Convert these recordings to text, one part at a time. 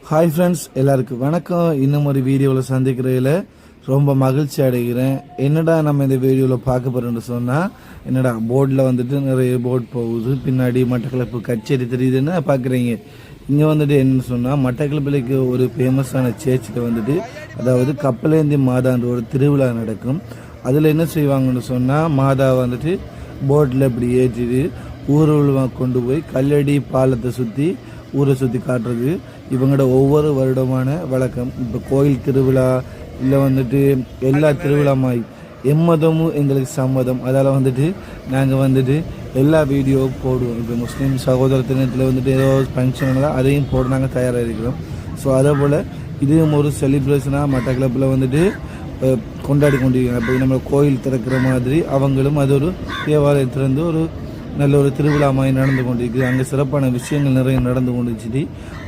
Hi friends, எல்லாருக்கும் வணக்கம். இன்னும் ஒரு வீடியோவில் சந்திக்கிறதில் ரொம்ப மகிழ்ச்சி அடைகிறேன். என்னடா நம்ம இந்த வீடியோவில் பார்க்க போகிறோம்னு சொன்னால், என்னடா போர்டில் வந்துட்டு நிறைய போர்டு போகுது, பின்னாடி மட்டக்களப்பு கச்சேரி தெரியுதுன்னு பார்க்குறீங்க. இங்கே வந்துட்டு என்னென்னு சொன்னால், மட்டக்களப்பிலைக்கு ஒரு ஃபேமஸான சேர்ச்சில் வந்துட்டு, அதாவது கப்பலேந்தி மாதான்ற ஒரு திருவிழா நடக்கும். அதில் என்ன செய்வாங்கன்னு சொன்னால், மாதா வந்துட்டு போட்டில் இப்படி ஏற்றிட்டு ஊர்வலமாக கொண்டு போய் கல்லடி பாலத்தை சுற்றி ஊரை சுற்றி காட்டுறது இவங்களோட ஒவ்வொரு வருடமான வழக்கம். இப்போ கோயில் திருவிழா இல்லை வந்துட்டு எல்லா திருவிழாமாய் எம்மதமும் எங்களுக்கு சம்மதம். அதால் வந்துட்டு நாங்கள் வந்துட்டு எல்லா வீடியோ போடுவோம். இப்போ முஸ்லீம் சகோதரத்தினத்தில் வந்துட்டு ஏதோ ஃபங்க்ஷன் அதையும் போட நாங்கள் தயாராக இருக்கிறோம். ஸோ அதே போல் இதுவும் ஒரு செலிப்ரேஷனாக மட்டக்களப்பில் வந்துட்டு கொண்டாடி கொண்டிருக்காங்க. இப்போ நம்ம கோயில் திறக்கிற மாதிரி அவங்களும் அது ஒரு தேவாலயத்திலேருந்து ஒரு நல்ல ஒரு திருவிழா மாதிரி நடந்து கொண்டிருக்குது. அங்கே சிறப்பான விஷயங்கள் நிறைய நடந்து கொண்டுச்சு.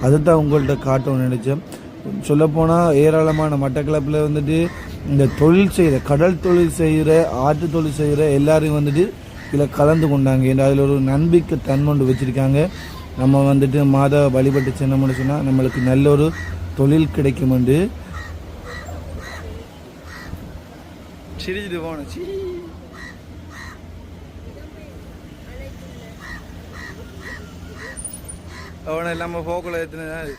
அதை தான் உங்கள்கிட்ட காட்டணும்னு நினச்சேன். சொல்லப்போனால் ஏராளமான மட்டக்களப்பில் வந்துட்டு இந்த தொழில் செய்கிற கடல் தொழில் செய்கிற ஆற்று தொழில் செய்கிற எல்லாரையும் வந்துட்டு இதில் கலந்து கொண்டாங்க. ஏன்னா அதில் ஒரு நம்பிக்கை தன்மொண்டு வச்சுருக்காங்க. நம்ம வந்துட்டு மாதா வழிபட்டு சென்னோம்னு சொன்னால் நம்மளுக்கு நல்ல ஒரு தொழில் கிடைக்கும். சிரிச்சுட்டு போனோம். அவனை இல்லாமல் போக்குள்ள ஏற்றினதான்.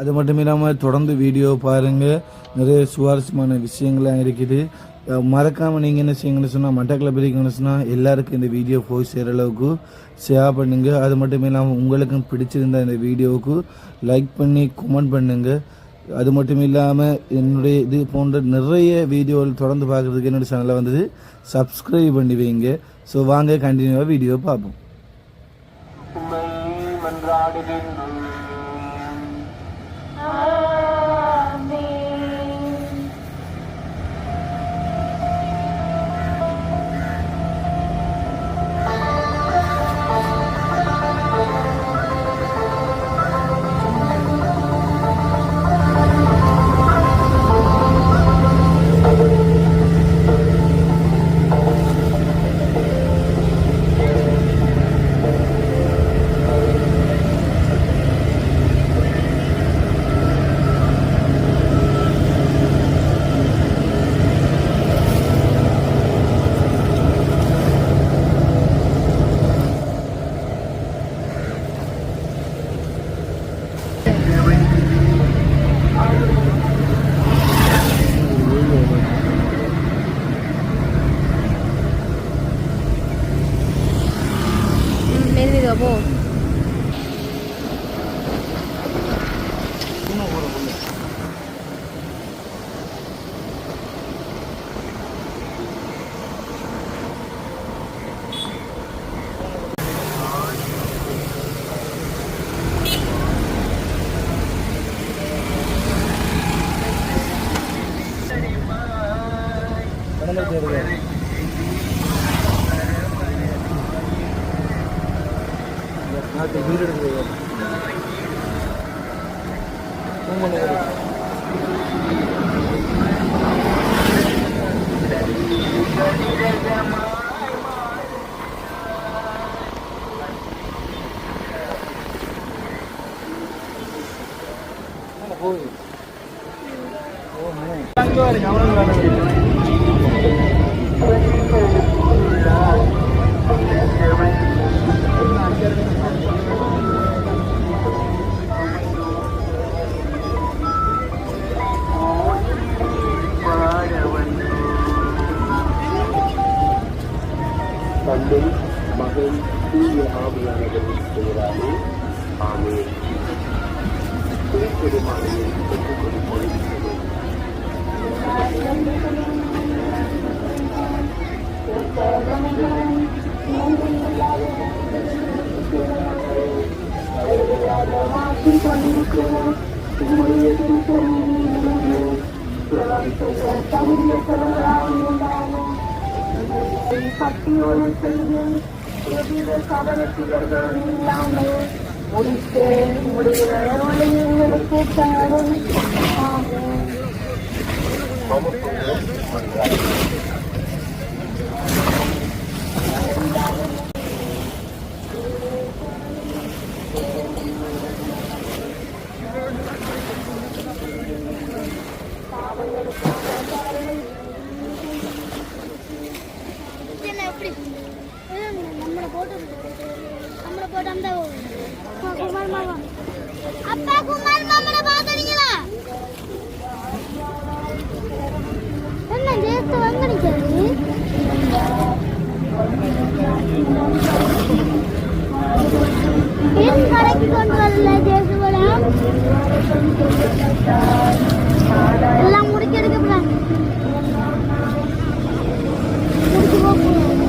அது மட்டும் இல்லாமல் தொடர்ந்து வீடியோ பாருங்கள், நிறைய சுவாரஸ்யமான விஷயங்கள்லாம் இருக்குது. மறக்காமல் நீங்கள் என்ன செய்யுங்கன்னு சொன்னால், மட்டக்களப்பிரிக்கணும்னு சொன்னால் எல்லாருக்கும் இந்த வீடியோ போய் சேர அளவுக்கு ஷேர் பண்ணுங்க. அது மட்டும் இல்லாமல் உங்களுக்கும் பிடிச்சிருந்த இந்த வீடியோவுக்கு லைக் பண்ணி கமெண்ட் பண்ணுங்கள். அது மட்டும் இல்லாமல் என்னுடைய இது போன்ற நிறைய வீடியோவில் தொடர்ந்து பார்க்குறதுக்கு என்னுடைய சேனலில் வந்தது சப்ஸ்கிரைப் பண்ணி வைங்க. ஸோ வாங்க கண்டினியூவாக வீடியோ பார்ப்போம். Vamos. தந்தை மகன் தூய ஆவியானவரின் பெயராலே ஆமென். திருப்பெருமானையை பெற்றுக்கொண்டு போயிருக்கிறது. பக்தியோடு செய்யும் எவ்வித கவனத்திலர்கள் இல்லாமல் முடித்து முடிகிற எங்களுக்கு தாரும். ஆமென். அப்பா குமார் மாமனை பாத்தீங்களா? என்ன ஜேஸ்து வந்து நிக்கிறது? ஏன் கடைக்கு கொண்டு வரல ஜேசு படம்? எல்லாம் முடிக்க எடுக்கப்படாது. முடிச்சு போகணும்.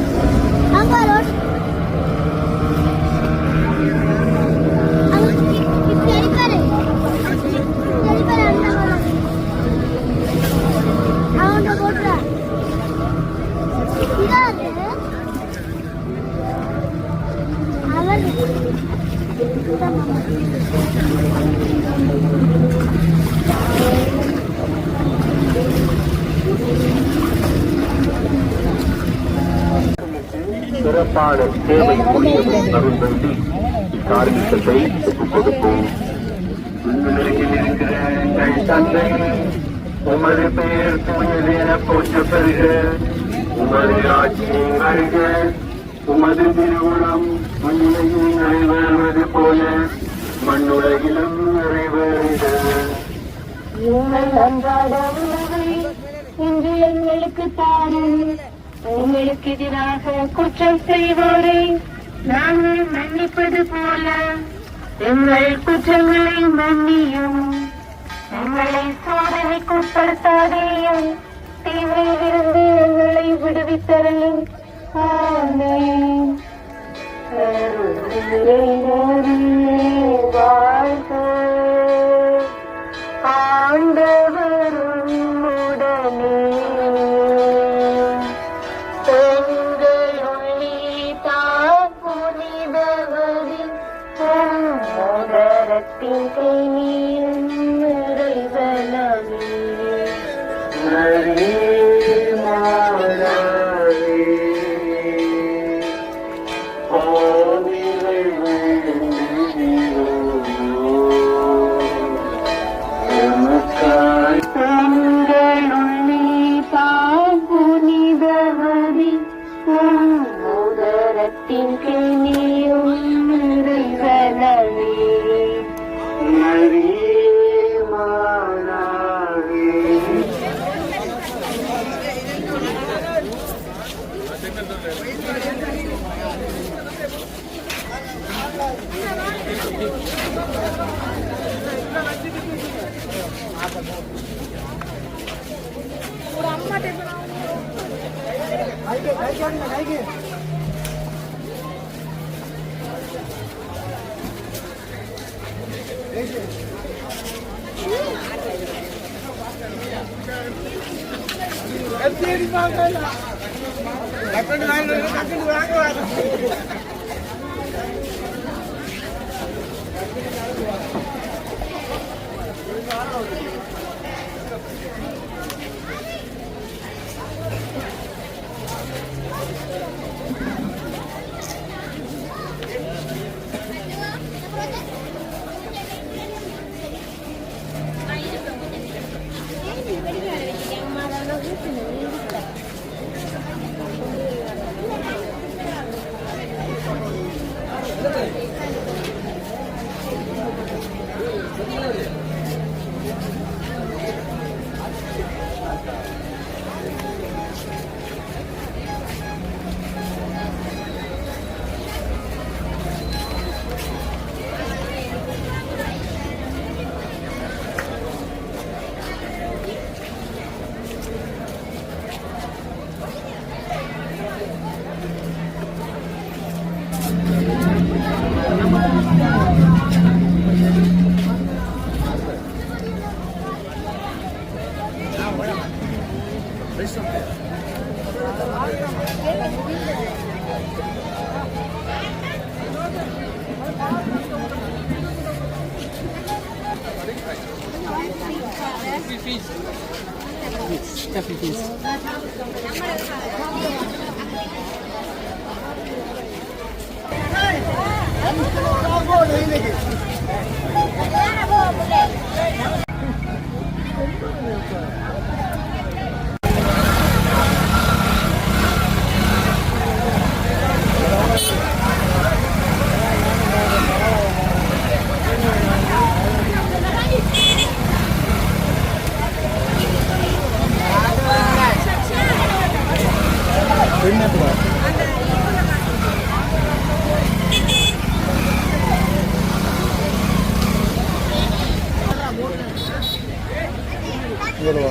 அங்க ரோட் சிறப்பான சேவை புரியும் அருள் வேண்டி இக்காரியத்தை ஒப்புக் கொடுப்போம். விண்ணுலகில் இருக்கிற எங்கள் தந்தை, உமது பெயர் தூயது என போற்ற பெறுக. உமது ஆட்சியும் வருக. உமது திருவுளம் மண்ணுலகில் நிறைவேறுவது போல மண்ணுலகிலும் நிறைவேறுக. உங்கள் அன்றாட உணவை இன்று எங்களுக்கு தாரும். உங்களுக்கு எதிராக குற்றம் செய்வோரை நாங்கள் மன்னிப்பது போல எங்கள் குற்றங்களை மன்னியும். எங்களை சோதனைக்கு உட்படுத்தாதேயும், தீமையிலிருந்து எங்களை விடுவித்தருளும். ஆமென். வாழ்க. ஆண்டவரும் உடனே உதரத்தின் கையில் நிறைவனமே உதரத்தின் கையில் நிறைவனமே இவ்வளோ